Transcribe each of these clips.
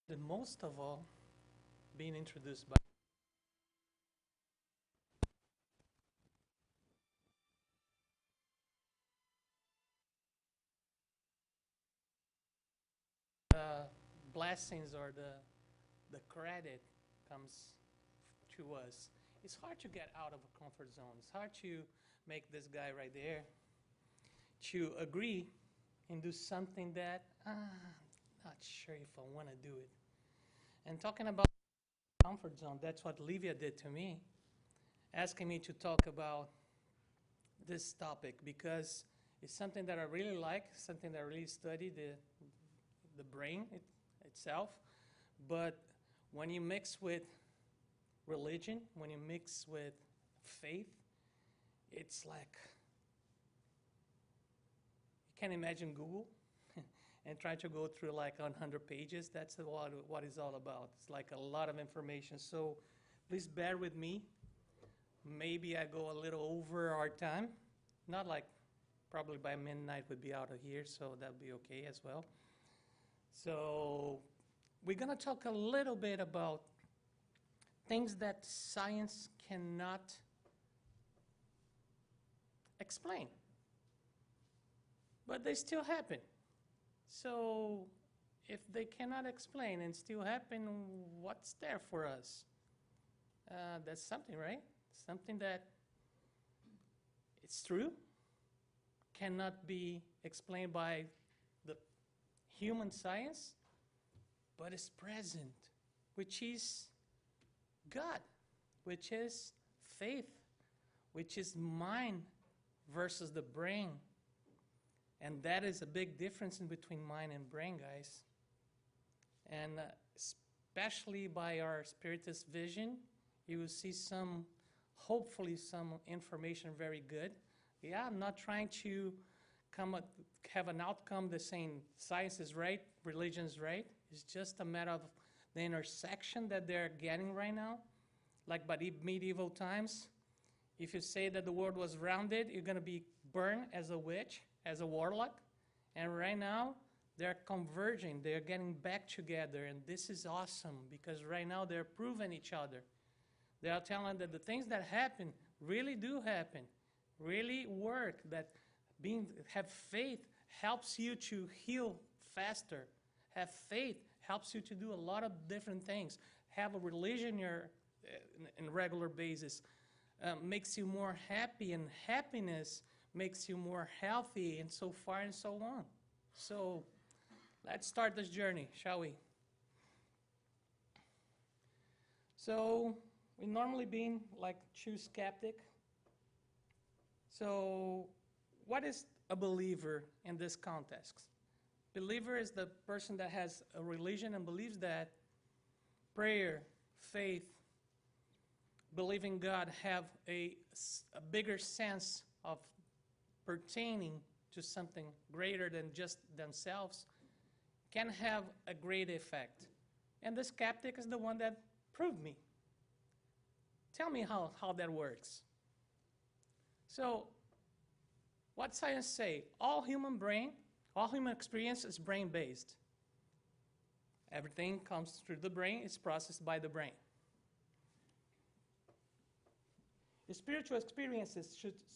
The most of all, being introduced by blessings or the credit comes to us. It's hard to get out of a comfort zone. It's hard to make this guy right there to agree and do something that not sure if I want to do it. And talking about comfort zone, that's what Livia did to me, asking me to talk about this topic because it's something that I really like, something that I really study, the brain itself. But when you mix with religion, when you mix with faith, it's like you can imagine Google and try to go through like 100 pages. That's what it's all about. It's like a lot of information. So please bear with me. Maybe I go a little over our time. Not like probably by midnight we'd be out of here, so that would be okay as well. So we're going to talk a little bit about things that science cannot explain, but they still happen. So if they cannot explain and still happen, what's there for us? That's something, right? Something that it's true, cannot be explained by the human science, but is present, which is God, which is faith, which is mind versus the brain. And that is a big difference in between mind and brain, guys. And especially by our spiritist vision, you will see hopefully some information very good. Yeah, I'm not trying to have an outcome that's saying science is right, religion is right. It's just a matter of the intersection that they're getting right now. Like by medieval times, if you say that the world was rounded, you're going to be burned as a witch, as a warlock. And right now, they're converging. They're getting back together. And this is awesome because right now they're proving each other. They are telling that the things that happen really do happen, really work, that have faith helps you to heal faster. Have faith helps you to do a lot of different things. Have a religion in regular basis makes you more happy, and happiness makes you more healthy, and so far and so on. So let's start this journey, shall we? So we normally being like true skeptic. So what is a believer in this context? Believer is the person that has a religion and believes that prayer, faith, believing God have a bigger sense of pertaining to something greater than just themselves, can have a great effect. And the skeptic is the one that proved me. Tell me how that works. So what science say? All human experience is brain-based. Everything comes through the brain, it's processed by the brain. The spiritual experiences,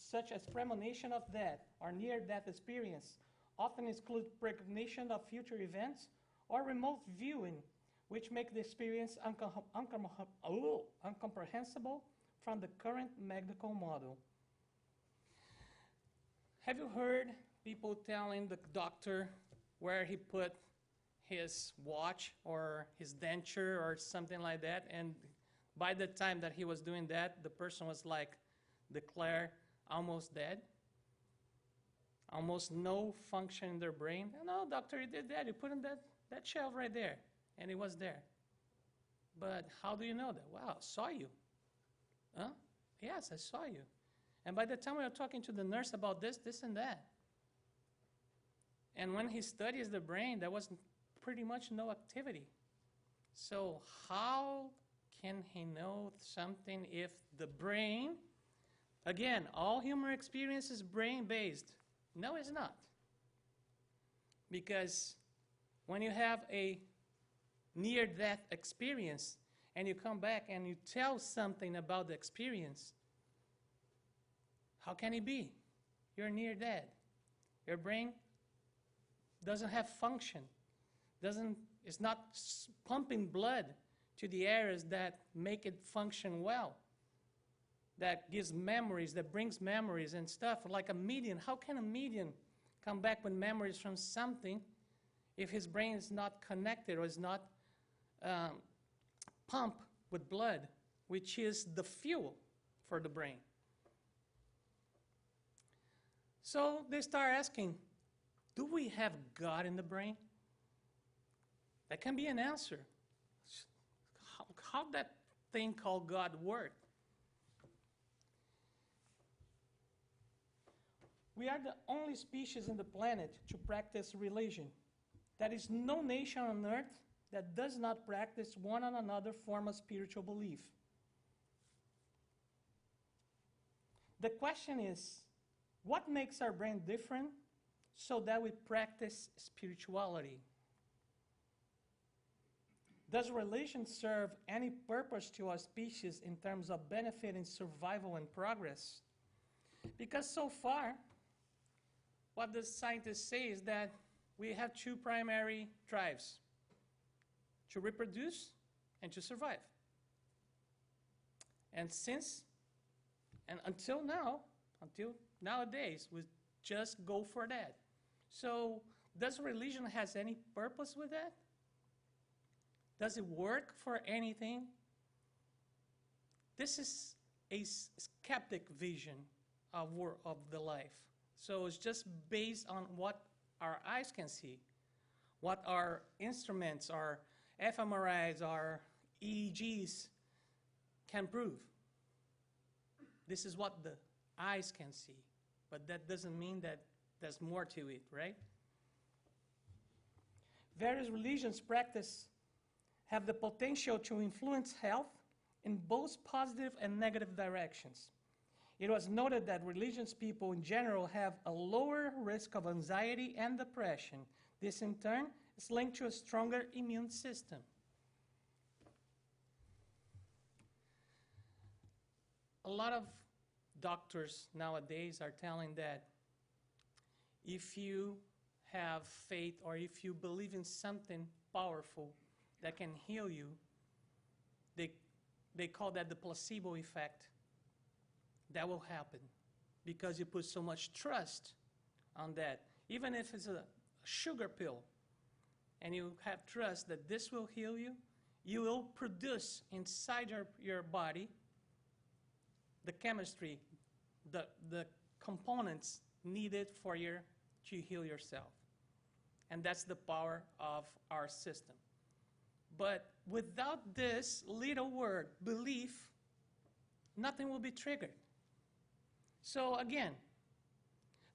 such as premonition of death or near-death experience, often include recognition of future events or remote viewing, which make the experience incomprehensible from the current medical model. Have you heard people telling the doctor where he put his watch or his denture or something like that, and by the time that he was doing that, the person was like declared almost dead? Almost no function in their brain. No, doctor, you did that. You put in that shelf right there, and it was there. But how do you know that? Well, I saw you. Huh? Yes, I saw you. And by the time we were talking to the nurse about this and that. And when he studies the brain, there was pretty much no activity. So how can he know something if the brain, again, all human experience is brain-based? No, it's not. Because when you have a near-death experience, and you come back and you tell something about the experience, how can it be? You're near dead. Your brain doesn't have function, it's not pumping blood to the areas that make it function well, that gives memories, that brings memories and stuff. Like a medium, how can a medium come back with memories from something if his brain is not connected or is not pumped with blood, which is the fuel for the brain? So they start asking, do we have God in the brain? That can be an answer. How that thing called God work? We are the only species in the planet to practice religion. There is no nation on earth that does not practice one on another form of spiritual belief. The question is, what makes our brain different so that we practice spirituality? Does religion serve any purpose to our species in terms of benefiting survival and progress? Because so far, what the scientists say is that we have two primary drives: to reproduce and to survive. And until nowadays, we just go for that. So does religion has any purpose with that? Does it work for anything? This is a skeptic vision of the life. So it's just based on what our eyes can see, what our instruments, our fMRIs, our EEGs can prove. This is what the eyes can see, but that doesn't mean that there's more to it, right? Various religions have the potential to influence health in both positive and negative directions. It was noted that religious people in general have a lower risk of anxiety and depression. This in turn is linked to a stronger immune system. A lot of doctors nowadays are telling that if you have faith or if you believe in something powerful that can heal you, they call that the placebo effect. That will happen because you put so much trust on that. Even if it's a sugar pill and you have trust that this will heal you, you will produce inside your body the chemistry, the components needed for to heal yourself. And that's the power of our system. But without this little word, belief, nothing will be triggered. So again,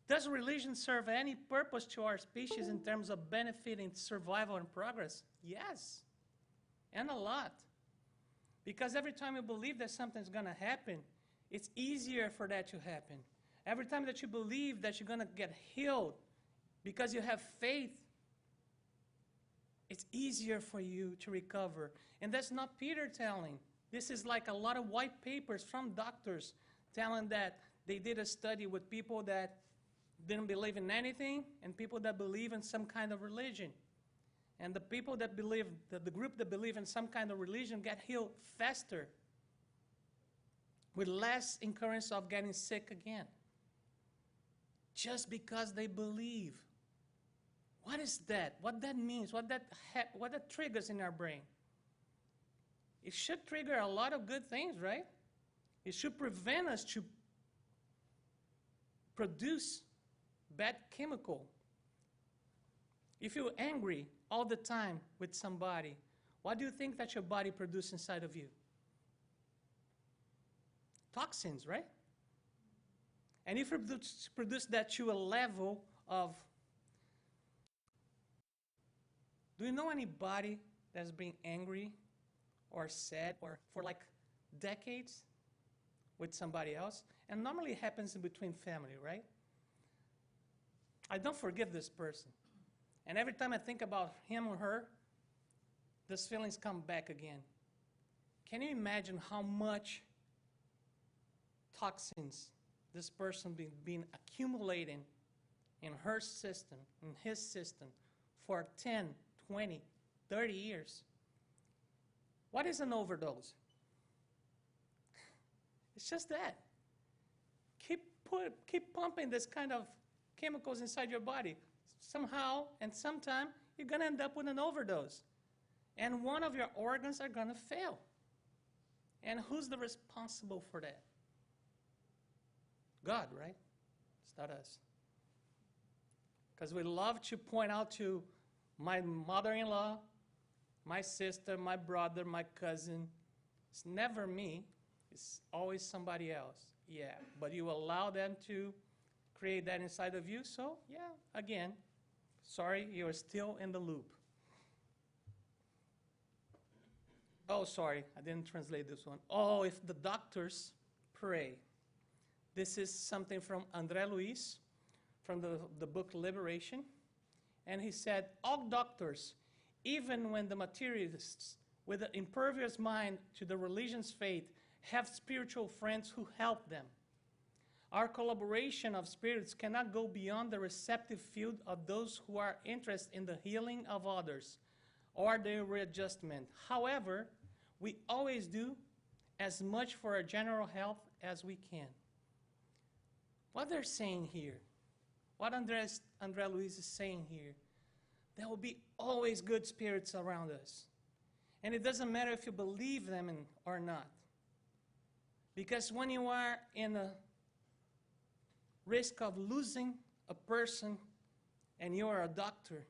does religion serve any purpose to our species in terms of benefiting survival and progress? Yes, and a lot. Because every time you believe that something's going to happen, it's easier for that to happen. Every time that you believe that you're going to get healed because you have faith, it's easier for you to recover. And that's not Peter telling. This is like a lot of white papers from doctors telling that they did a study with people that didn't believe in anything and people that believe in some kind of religion. And the people that believe, the group that believe in some kind of religion get healed faster with less occurrence of getting sick again. Just because they believe. What is that? What that means? What that triggers in our brain? It should trigger a lot of good things, right? It should prevent us to produce bad chemical. If you're angry all the time with somebody, what do you think that your body produces inside of you? Toxins, right? And if you produce that to a level of... Do you know anybody that's been angry or sad or for like decades with somebody else? And normally it happens in between family, right? I don't forgive this person. And every time I think about him or her, those feelings come back again. Can you imagine how much toxins this person been accumulating in her system, in his system, for 10, 20, 30 years? What is an overdose? It's just that. Keep pumping this kind of chemicals inside your body. Somehow and sometime, you're going to end up with an overdose. And one of your organs are going to fail. And who's the responsible for that? God, right? It's not us. Because we love to point out to my mother-in-law, my sister, my brother, my cousin. It's never me. It's always somebody else. Yeah, but you allow them to create that inside of you. So, yeah, again, sorry, you're still in the loop. Oh, sorry, I didn't translate this one. Oh, if the doctors pray. This is something from André Luiz, from the book Liberation. And he said, all doctors, even when the materialists with an impervious mind to the religion's faith, have spiritual friends who help them. Our collaboration of spirits cannot go beyond the receptive field of those who are interested in the healing of others or their readjustment. However, we always do as much for our general health as we can. What they're saying here, what André Luiz is saying here, there will be always good spirits around us. And it doesn't matter if you believe them or not. Because when you are in a risk of losing a person and you are a doctor,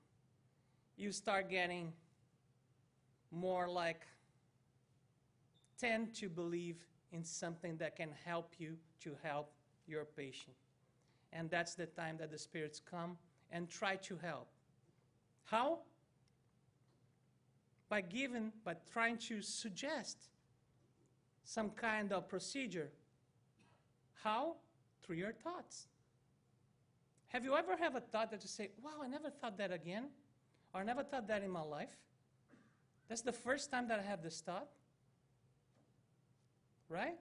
you start getting more like tend to believe in something that can help you to help your patient. And that's the time that the spirits come and try to help. How? By trying to suggest some kind of procedure. How? Through your thoughts. Have you ever have a thought that you say, wow, I never thought that again, or I never thought that in my life? That's the first time that I have this thought, right?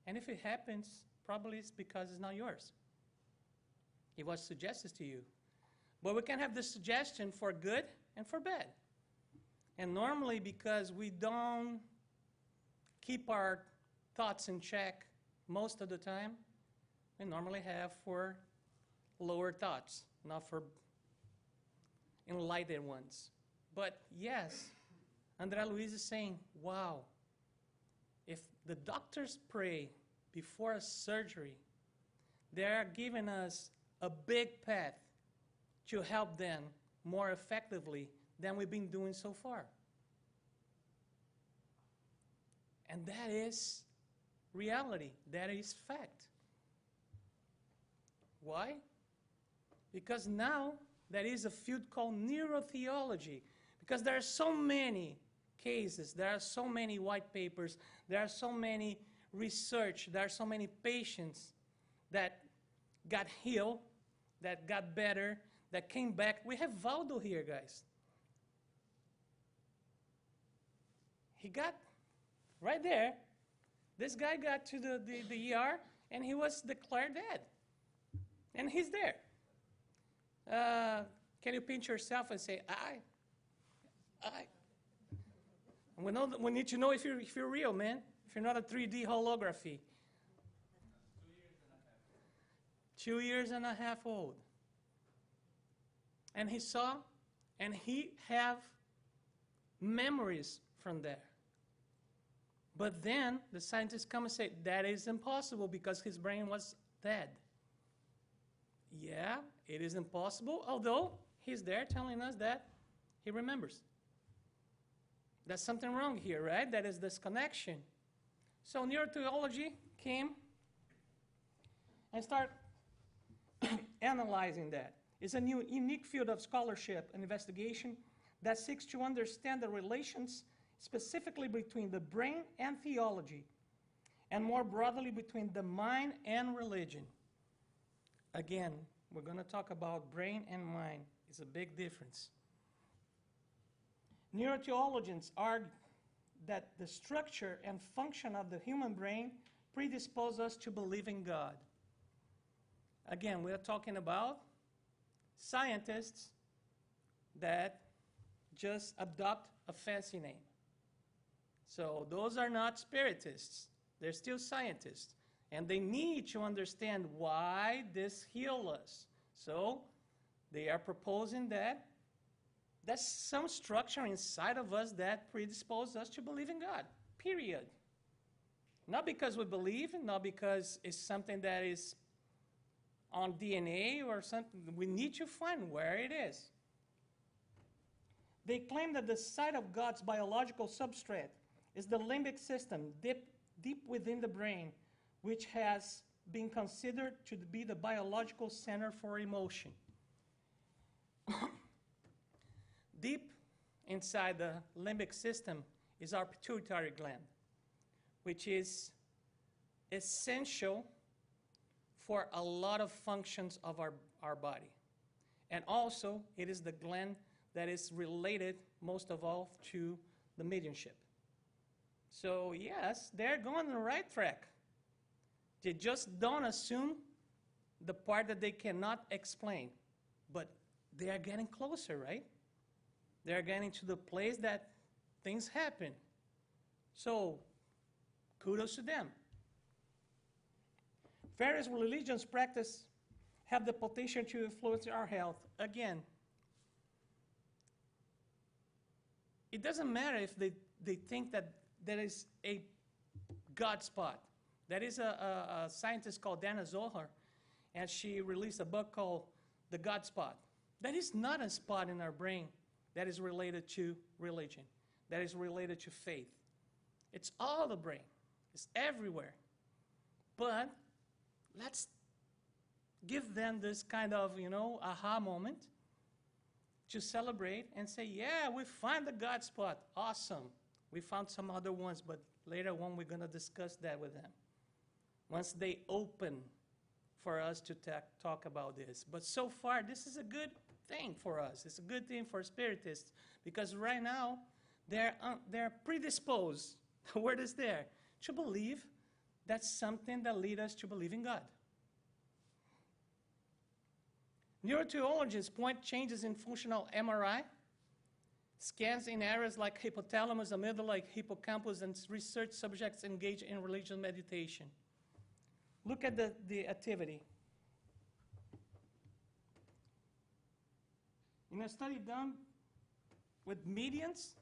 And if it happens, probably it's because it's not yours. It was suggested to you. But we can have this suggestion for good and for bad. And normally, because we don't keep our thoughts in check most of the time, we normally have for lower thoughts, not for enlightened ones. But yes, André Luiz is saying, wow, if the doctors pray before a surgery, they are giving us a big path to help them more effectively than we've been doing so far. And that is reality. That is fact. Why? Because now there is a field called neurotheology. Because there are so many cases, there are so many white papers, there are so many research, there are so many patients that got healed, that got better, that came back. We have Valdo here, guys. He got right there. This guy got to the ER, and he was declared dead. And he's there. Can you pinch yourself and say, I? We need to know if you're real, man. If you're not a 3D holography. 2 years and a half old. And he saw, and he have memories from there. But then the scientists come and say, that is impossible because his brain was dead. Yeah, it is impossible, although he's there telling us that he remembers. There's something wrong here, right? That is this connection. So neurotheology came and started analyzing that. It's a new, unique field of scholarship and investigation that seeks to understand the relations specifically between the brain and theology, and more broadly between the mind and religion. Again, we're going to talk about brain and mind. It's a big difference. Neurotheologians argue that the structure and function of the human brain predispose us to believe in God. Again, we are talking about scientists that just adopt a fancy name. So those are not spiritists. They're still scientists. And they need to understand why this heals us. So they are proposing that there's some structure inside of us that predisposes us to believe in God, period. Not because we believe, not because it's something that is on DNA or something. We need to find where it is. They claim that the site of God's biological substrate is the limbic system, deep within the brain, which has been considered to be the biological center for emotion. Deep inside the limbic system is our pituitary gland, which is essential for a lot of functions of our body. And also, it is the gland that is related most of all to the mediumship. So yes, they're going on the right track. They just don't assume the part that they cannot explain. But they are getting closer, right? They're getting to the place that things happen. So kudos to them. Various religions have the potential to influence our health. Again, it doesn't matter if they think that there is a God spot. There is a scientist called Dana Zohar, and she released a book called The God Spot. That is not a spot in our brain that is related to religion, that is related to faith. It's all the brain. It's everywhere. But let's give them this kind of, aha moment to celebrate and say, yeah, we find the God spot. Awesome. We found some other ones, but later on we're going to discuss that with them. Once they open for us to talk about this. But so far, this is a good thing for us. It's a good thing for spiritists because right now they're predisposed, the word is there, to believe that's something that leads us to believe in God. Neurotheologists point changes in functional MRI, scans in areas like hypothalamus, amygdala, hippocampus, and research subjects engaged in religious meditation. Look at the activity. In a study done with medians,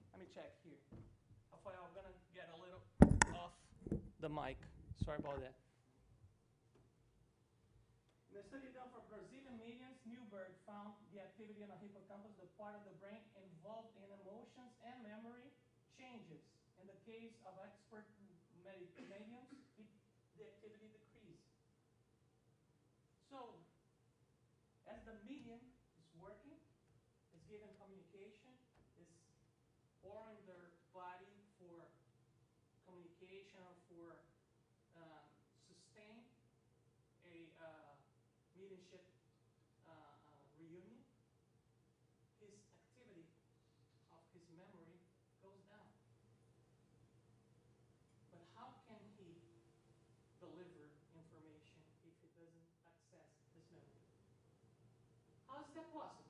let me check here. I'm going to get a little off the mic. Sorry about that. In a study done for Brazilian medians, Newberg found the activity in the hippocampus, the part of the brain involved in emotions and memory, changes. In the case of expert mediums, the activity decreased. So, as the medium is working, is giving communication, is pouring their body for communication or for sustain a mediumship reunion, his activity of his memory goes down. But how can he deliver information if he doesn't access his memory? How is that possible?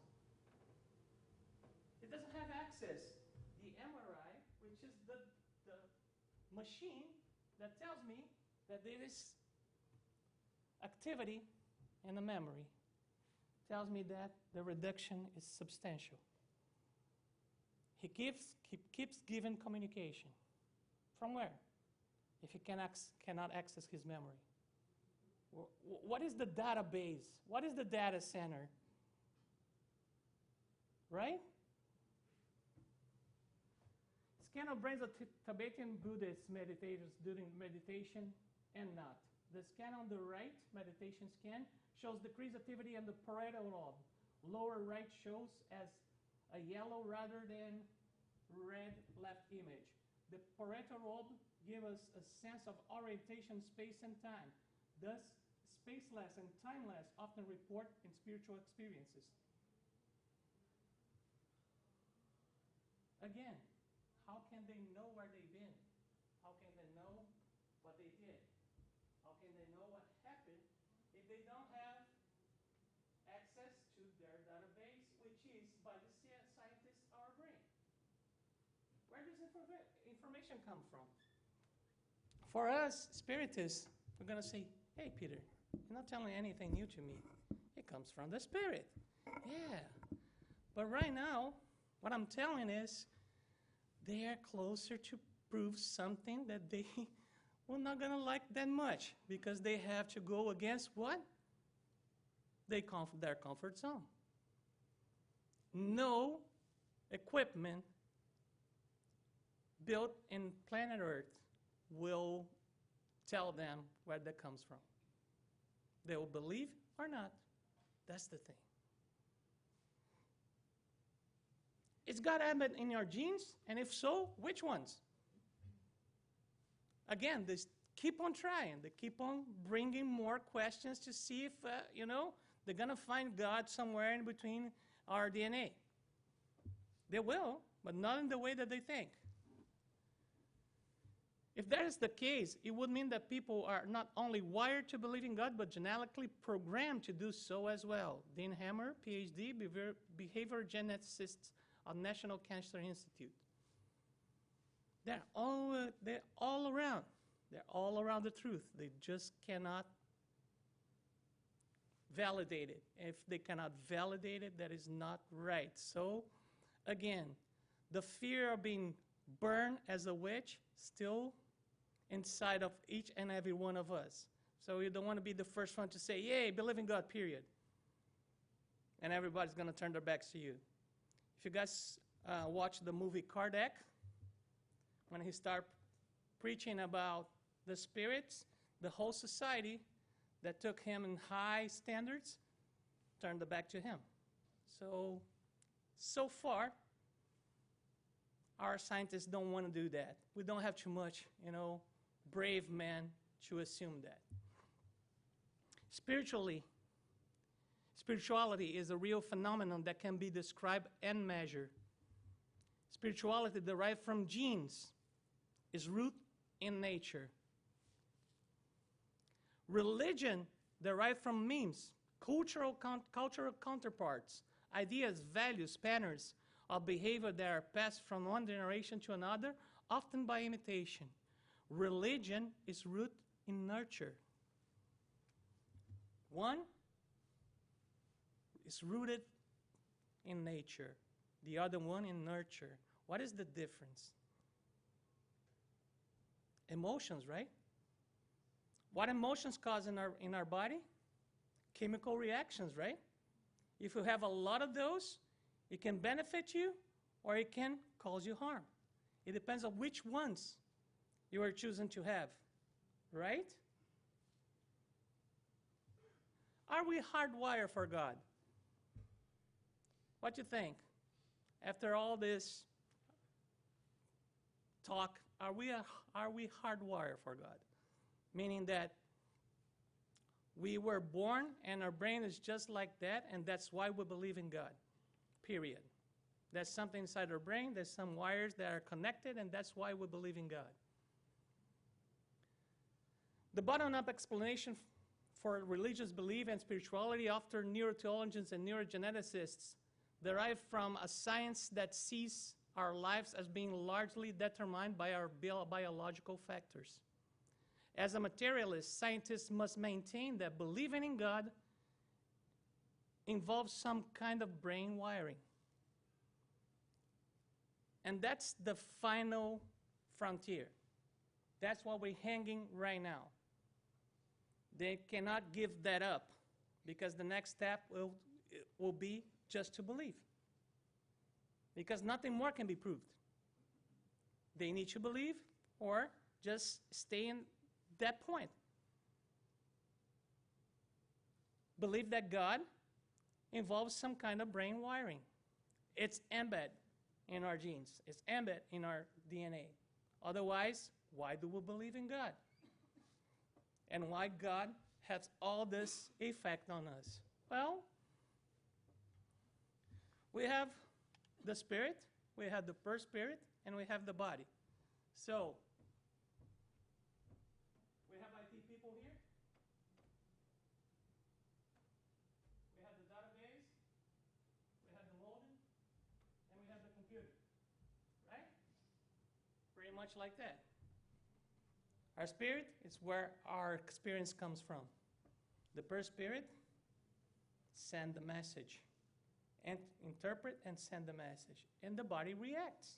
It doesn't have access. The MRI, which is the machine that tells me that there is activity in the memory, tells me that the reduction is substantial. He keeps giving communication. From where? If he cannot access his memory. What is the database? What is the data center? Right? Scan of brains of Tibetan Buddhist meditators during meditation and not. The scan on the right, meditation scan, shows decreased activity in the parietal lobe. Lower right shows as a yellow rather than red left image. The parietal lobe gives us a sense of orientation, space, and time. Thus, spaceless and timeless often report in spiritual experiences. Again, how can they know where they've been? How can they know what they did? How can they know what happened if they don't have access to their database, which is, by the scientists, our brain? Where does information come from? For us, spiritists, we're going to say, hey, Peter, you're not telling anything new to me. It comes from the Spirit. Yeah. But right now, what I'm telling is they are closer to prove something that they were not going to like that much because they have to go against what? Their comfort zone. No equipment built in planet Earth will tell them where that comes from. They will believe or not. That's the thing. Is God embedded in your genes? And if so, which ones? Again, they keep on trying. They keep on bringing more questions to see if, they're going to find God somewhere in between our DNA. They will, but not in the way that they think. If that is the case, it would mean that people are not only wired to believe in God, but genetically programmed to do so as well. Dean Hammer, PhD, behavior geneticist at National Cancer Institute. They're all around. They're all around the truth. They just cannot validate it. If they cannot validate it, that is not right. So, again, the fear of being burned as a witch still inside of each and every one of us. So you don't want to be the first one to say, yay, believe in God, period. And everybody's going to turn their backs to you. If you guys watch the movie Kardec, when he started preaching about the spirits, the whole society that took him in high standards turned their back to him. So far, our scientists don't want to do that. We don't have too much, brave men to assume that. Spirituality is a real phenomenon that can be described and measured. Spirituality derived from genes is rooted in nature. Religion derived from memes, cultural counterparts, ideas, values, patterns of behavior that are passed from one generation to another, often by imitation. Religion is rooted in nurture. One is rooted in nature, the other one in nurture. What is the difference? Emotions, right? What emotions cause in our body? Chemical reactions, right? If you have a lot of those, it can benefit you or it can cause you harm. It depends on which ones you are choosing to have, right? Are we hardwired for God? What do you think? After all this talk, are we hardwired for God? Meaning that we were born and our brain is just like that, and that's why we believe in God, period. There's something inside our brain, there's some wires that are connected, and that's why we believe in God. The bottom-up explanation for religious belief and spirituality after neurotheologians and neurogeneticists derive from a science that sees our lives as being largely determined by our biological factors. As a materialist, scientists must maintain that believing in God involves some kind of brain wiring. And that's the final frontier. That's what we're hanging right now. They cannot give that up because the next step will be just to believe. Because nothing more can be proved. They need to believe or just stay in that point. Believe that God involves some kind of brain wiring. It's embedded in our genes. It's embedded in our DNA. Otherwise, why do we believe in God? And why God has all this effect on us? Well, we have the Spirit, we have the perispirit, and we have the body. So we have IT people here. We have the database. We have the modem. And we have the computer. Right? Pretty much like that. Our spirit is where our experience comes from. The perispirit send the message, and interpret and send the message, and the body reacts.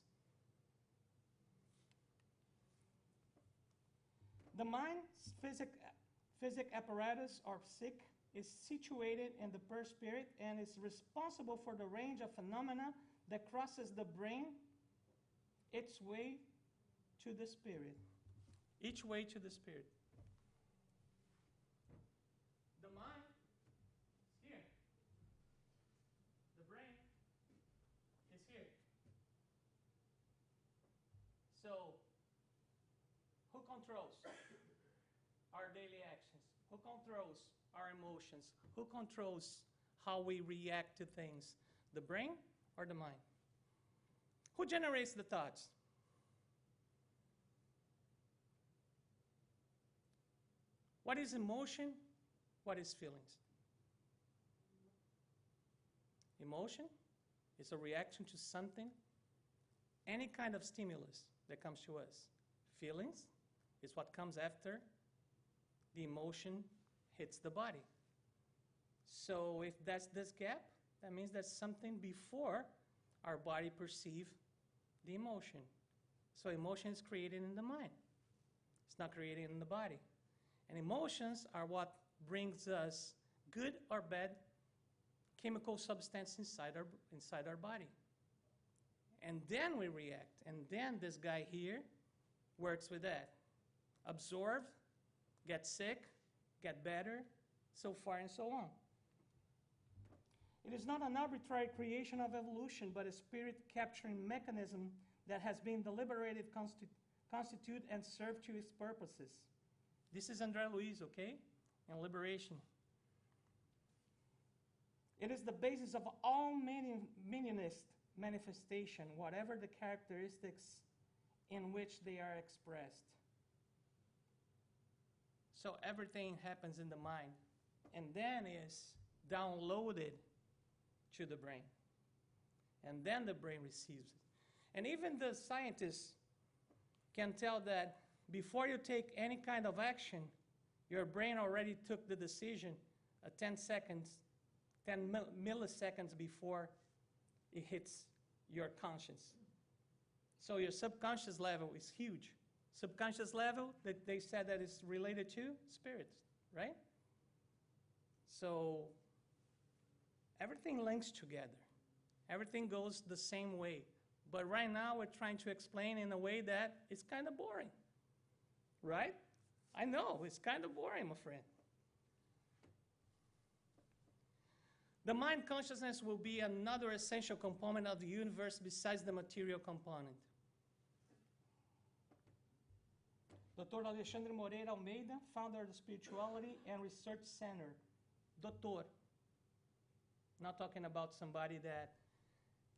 The mind's physic apparatus, or psyche, is situated in the perispirit and is responsible for the range of phenomena that crosses the brain its way to the spirit. Each way to the spirit. The mind is here. The brain is here. So, who controls our daily actions? Who controls our emotions? Who controls how we react to things? The brain or the mind? Who generates the thoughts? What is emotion? What is feelings? Emotion is a reaction to something, any kind of stimulus that comes to us. Feelings is what comes after the emotion hits the body. So if that's this gap, that means that's something before our body perceives the emotion. So emotion is created in the mind. It's not created in the body. And emotions are what brings us good or bad chemical substance inside our body. And then we react. And then this guy here works with that. Absorb, get sick, get better, so far and so on. It is not an arbitrary creation of evolution, but a spirit capturing mechanism that has been deliberated, constitute, and serve to its purposes. This is André Luiz, okay? And liberation. It is the basis of all meaningist manifestation, whatever the characteristics in which they are expressed. So everything happens in the mind, and then is downloaded to the brain. And then the brain receives it. And even the scientists can tell that before you take any kind of action, your brain already took the decision 10 milliseconds before it hits your conscience. So your subconscious level is huge. Subconscious level, that they said that is related to spirits, right? So everything links together. Everything goes the same way. But right now we're trying to explain in a way that is kind of boring. Right? I know, it's kind of boring, my friend. The mind consciousness will be another essential component of the universe besides the material component. Dr. Alexandre Moreira Almeida, founder of the Spirituality and Research Center. Doctor. Not talking about somebody that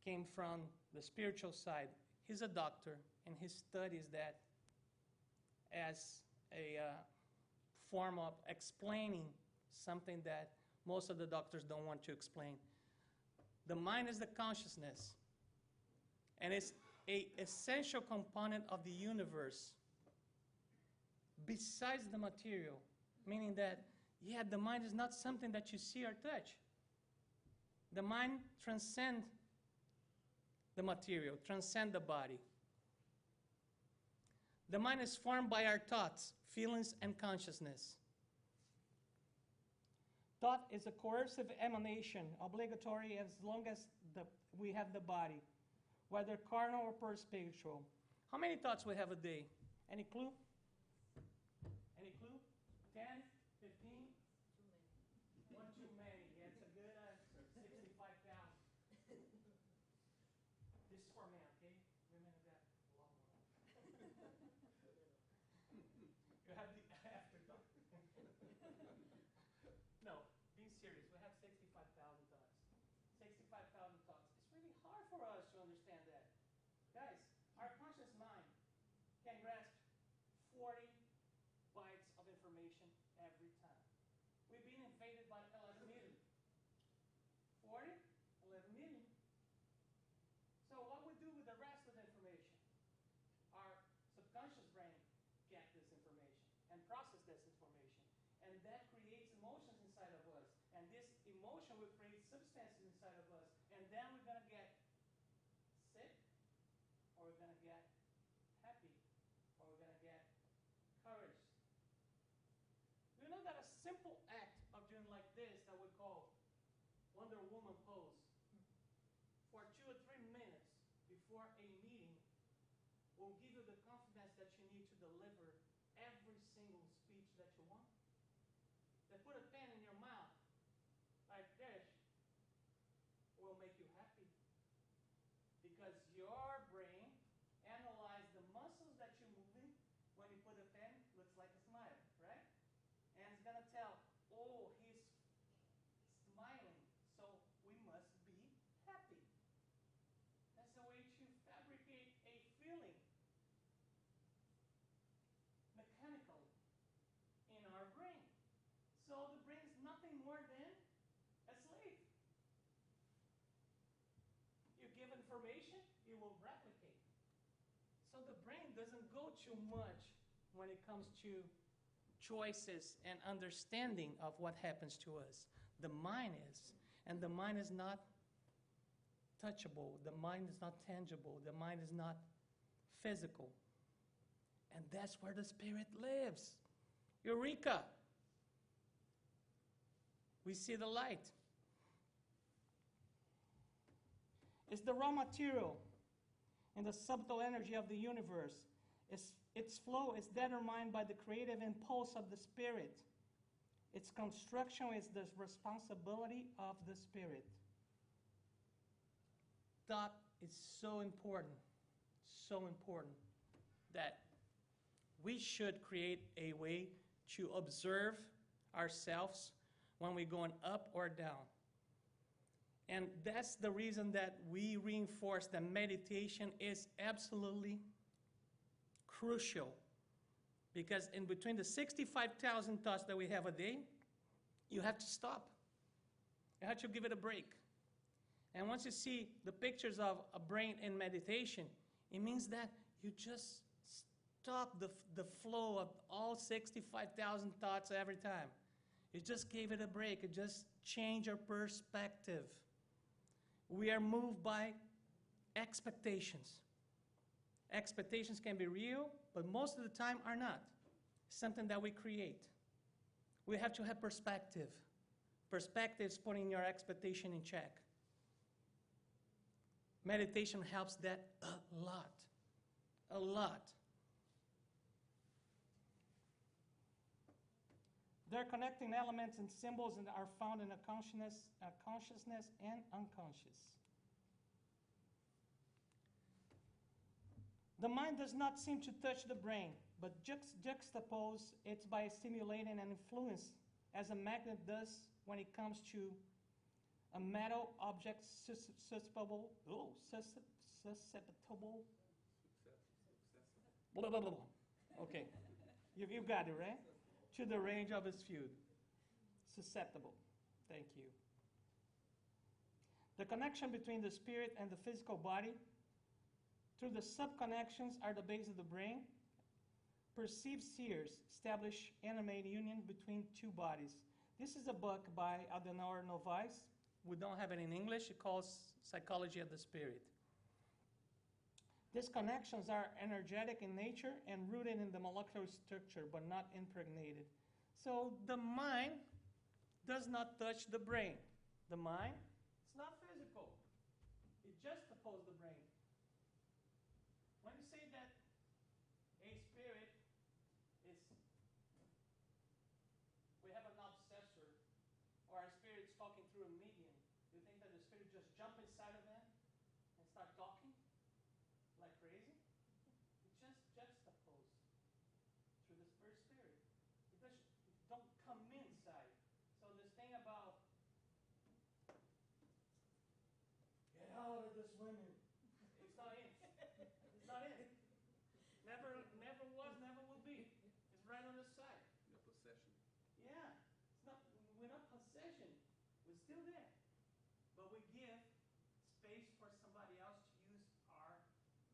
came from the spiritual side. He's a doctor, and he studies that as a form of explaining something that most of the doctors don't want to explain. The mind is the consciousness, and it's an essential component of the universe besides the material, meaning that, yeah, the mind is not something that you see or touch. The mind transcends the material, transcends the body. The mind is formed by our thoughts, feelings, and consciousness. Thought is a coercive emanation, obligatory as long as we have the body, whether carnal or perspiritual. How many thoughts we have a day? Any clue? Any clue? 10? 15? One too many. Yeah, it's a good answer. 65,000. This is for men, okay? Women have got a lot more. You have the afterthought. No, being serious, we have 65,000 thoughts. 65,000 thoughts. It's really hard for us to understand that. substances inside of us, and then we're going to get sick, or we're going to get happy, or we're going to get courage. You know that a simple act of doing like this that we call Wonder Woman pose for 2 or 3 minutes before a meeting will give you the confidence that you need to deliver every single speech that you want? They put a pen in your mouth like this will make you happy because your brain analyzes the muscles that you're moving when you put a pen, looks like a smile, right? And it's going to tell, oh, he's smiling, so we must be happy. That's the way to fabricate a feeling mechanically in our brain. So the brain is nothing more than a slave. You give information, it will replicate. So the brain doesn't go too much when it comes to choices and understanding of what happens to us. The mind is. And the mind is not touchable. The mind is not tangible. The mind is not physical. And that's where the spirit lives. Eureka! We see the light. It's the raw material and the subtle energy of the universe. Its flow is determined by the creative impulse of the spirit. Its construction is the responsibility of the spirit. That is so important that we should create a way to observe ourselves when we're going up or down. And that's the reason that we reinforce that meditation is absolutely crucial. Because in between the 65,000 thoughts that we have a day, you have to stop. You have to give it a break. And once you see the pictures of a brain in meditation, it means that you just stop the flow of all 65,000 thoughts every time. You just gave it a break. You just change your perspective. We are moved by expectations. Expectations can be real, but most of the time are not. Something that we create. We have to have perspective. Perspective is putting your expectation in check. Meditation helps that a lot. A lot. Their connecting elements and symbols are found in a consciousness and unconscious. The mind does not seem to touch the brain, but juxtapose it by stimulating an influence, as a magnet does when it comes to a metal object susceptible. Blah, blah, blah, blah. Okay, you got it, right? To the range of its field. Susceptible. Thank you. The connection between the spirit and the physical body through the subconnections are the base of the brain. Perceived spheres establish animate union between two bodies. This is a book by Adenauer Novaes. We don't have it in English. It calls Psychology of the Spirit. These connections are energetic in nature and rooted in the molecular structure, but not impregnated. So the mind does not touch the brain. The mind is not physical. It juxtaposes the brain. When you say that a spirit is, we have an obsessor, or our spirit is talking through a medium, you think that the spirit just jump inside of them and start talking like crazy? It just juxtaposes through the spirit. It just don't come inside. So this thing about get out of this women, it's not in. It's not in. Never was, never will be. It's right on the side. No possession. Yeah. It's not. We're not possession. We're still there. But we give space for somebody else to use our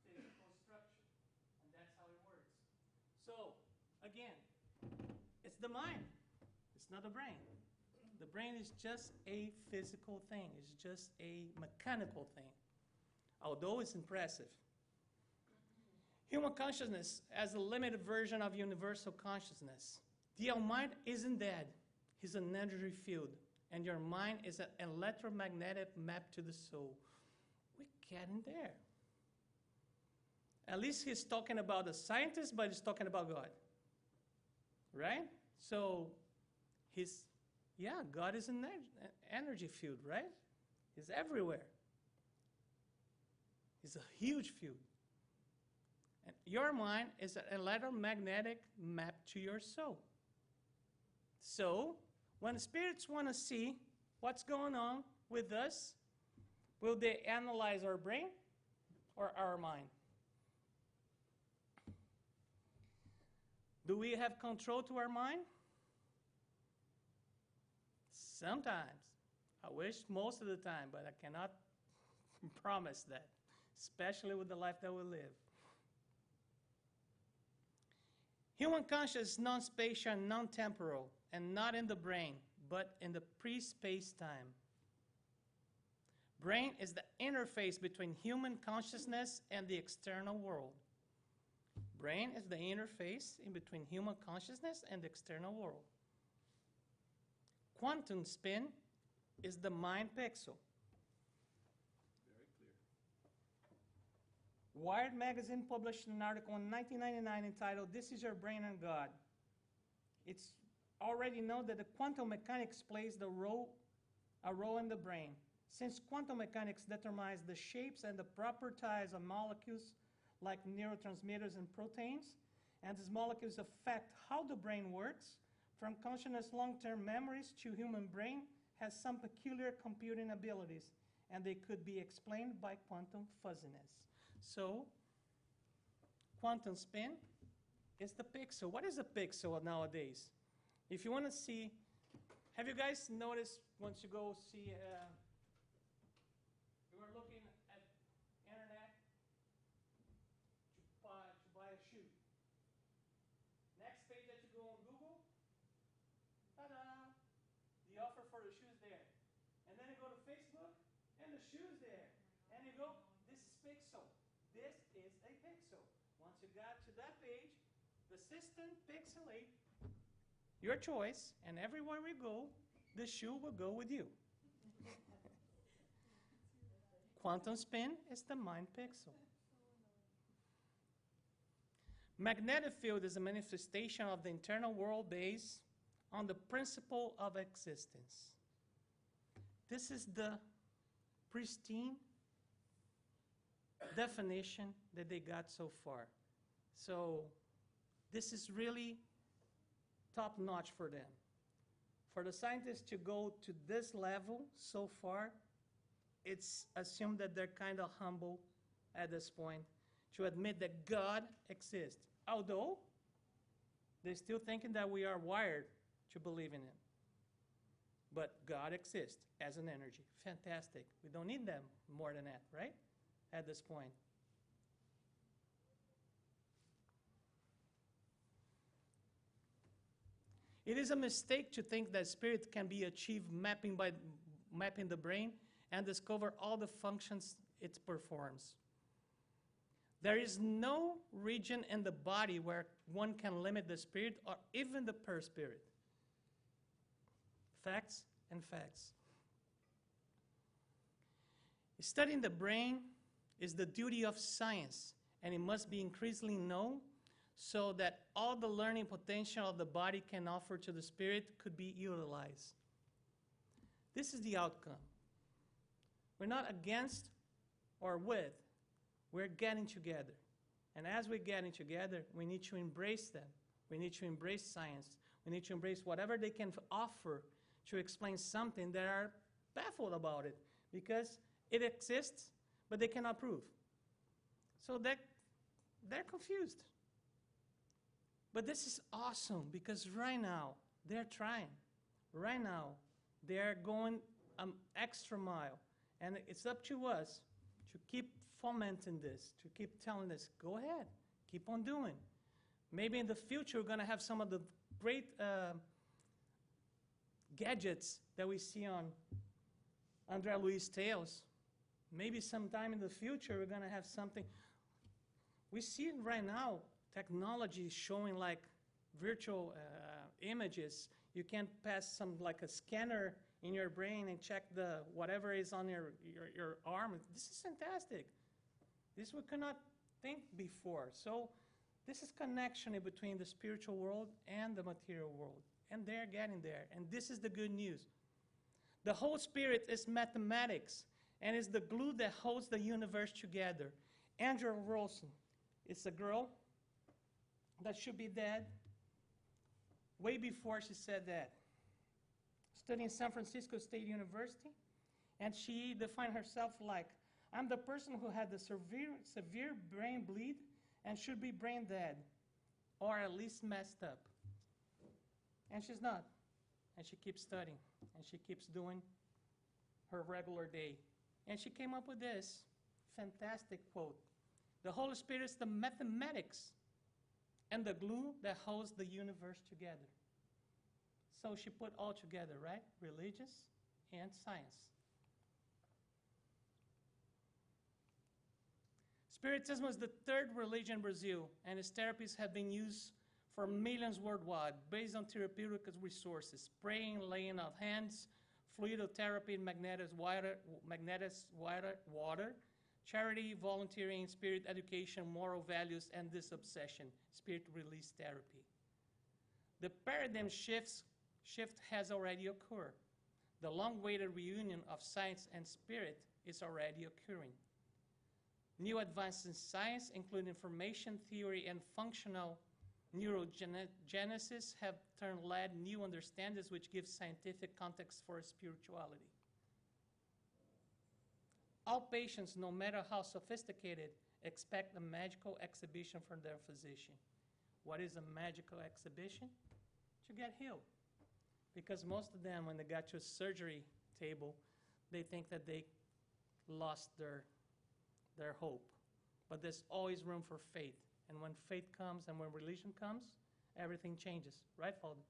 physical structure. And that's how it works. So, again, it's the mind. It's not the brain. The brain is just a physical thing. It's just a mechanical thing, although it's impressive. Human consciousness as a limited version of universal consciousness. The mind isn't dead. It's an energy field. And your mind is an electromagnetic map to the soul. We're getting there. At least he's talking about the scientist, but he's talking about God. Right? So, God is an energy field, right? He's everywhere. It's a huge field. And your mind is an electromagnetic map to your soul. So, when spirits want to see what's going on with us, will they analyze our brain or our mind? Do we have control to our mind? Sometimes. I wish most of the time, but I cannot promise that, especially with the life that we live. Human consciousness is non-spatial and non-temporal, and not in the brain, but in the pre-space-time. Brain is the interface between human consciousness and the external world. Brain is the interface in between human consciousness and the external world. Quantum spin is the mind pixel. Very clear. Wired magazine published an article in 1999 entitled, "This is Your Brain and God." It's already known that the quantum mechanics plays a role in the brain. Since quantum mechanics determines the shapes and the properties of molecules like neurotransmitters and proteins, and these molecules affect how the brain works, from consciousness long-term memories to human brain has some peculiar computing abilities, and they could be explained by quantum fuzziness. So, quantum spin is the pixel. What is a pixel nowadays? If you want to see, have you guys noticed once you go see, you were looking at internet to buy a shoe. Next page that you go on Google, ta-da, the offer for the shoe is there. And then you go to Facebook, and the shoe is there. And you go, this is pixel. This is a pixel. Once you got to that page, the system pixelate your choice, and everywhere we go, the shoe will go with you. Quantum spin is the mind pixel. Magnetic field is a manifestation of the internal world based on the principle of existence. This is the pristine definition that they got so far. So this is really top-notch for them. For the scientists to go to this level so far, it's assumed that they're kind of humble at this point to admit that God exists, although they're still thinking that we are wired to believe in Him. But God exists as an energy. Fantastic. We don't need them more than that, right? At this point. It is a mistake to think that spirit can be achieved mapping the brain and discover all the functions it performs. There is no region in the body where one can limit the spirit or even the perispirit. Facts and facts. Studying the brain is the duty of science, and it must be increasingly known so that all the learning potential of the body can offer to the spirit could be utilized. This is the outcome. We're not against or with, we're getting together. And as we're getting together, we need to embrace them. We need to embrace science. We need to embrace whatever they can offer to explain something that are baffled about it, because it exists, but they cannot prove. So they're confused. But this is awesome, because right now, they're trying. Right now, they're going an extra mile. And it's up to us to keep fomenting this, to keep telling this, go ahead, keep on doing. Maybe in the future, we're going to have some of the great gadgets that we see on André Luiz Tales. Maybe sometime in the future we're going to have something. We see it right now, technology showing like virtual images. You can pass some like a scanner in your brain and check the whatever is on your arm. This is fantastic. This we cannot think before. So this is connection between the spiritual world and the material world. And they're getting there. And this is the good news. The Holy Spirit is mathematics and is the glue that holds the universe together. Andrew Wilson is a girl that should be dead way before she said that. Studying San Francisco State University, and she defined herself like, I'm the person who had the severe brain bleed and should be brain dead, or at least messed up. And she's not. And she keeps studying, and she keeps doing her regular day. And she came up with this fantastic quote. The Holy Spirit is the mathematics and the glue that holds the universe together. So she put all together, right? Religious and science. Spiritism is the third religion in Brazil, and its therapies have been used for millions worldwide based on therapeutic resources: praying, laying of hands, fluidotherapy, magnetic water, charity, volunteering, spirit education, moral values, and disobsession, spirit release therapy. The paradigm shift has already occurred. The long-awaited reunion of science and spirit is already occurring. New advances in science, including information theory and functional neurogenesis, have led new understandings which give scientific context for spirituality. All patients, no matter how sophisticated, expect a magical exhibition from their physician. What is a magical exhibition? To get healed. Because most of them, when they got to a surgery table, they think that they lost their hope. But there's always room for faith. And when faith comes and when religion comes, everything changes. Right, Father?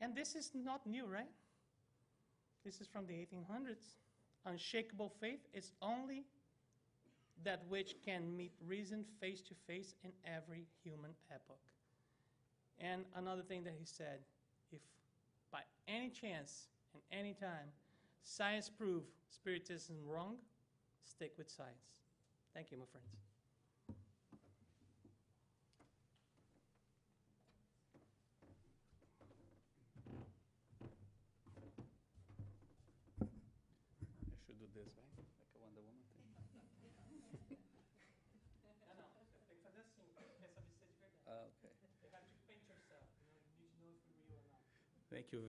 And this is not new, right? This is from the 1800s. Unshakable faith is only that which can meet reason face to face in every human epoch. And another thing that he said, if by any chance and any time science prove spiritism wrong, stick with science. Thank you, my friends. I should do this, right? Like a Wonder Woman thing. Okay. You have to paint yourself. You need to know if you're real or not. Thank you.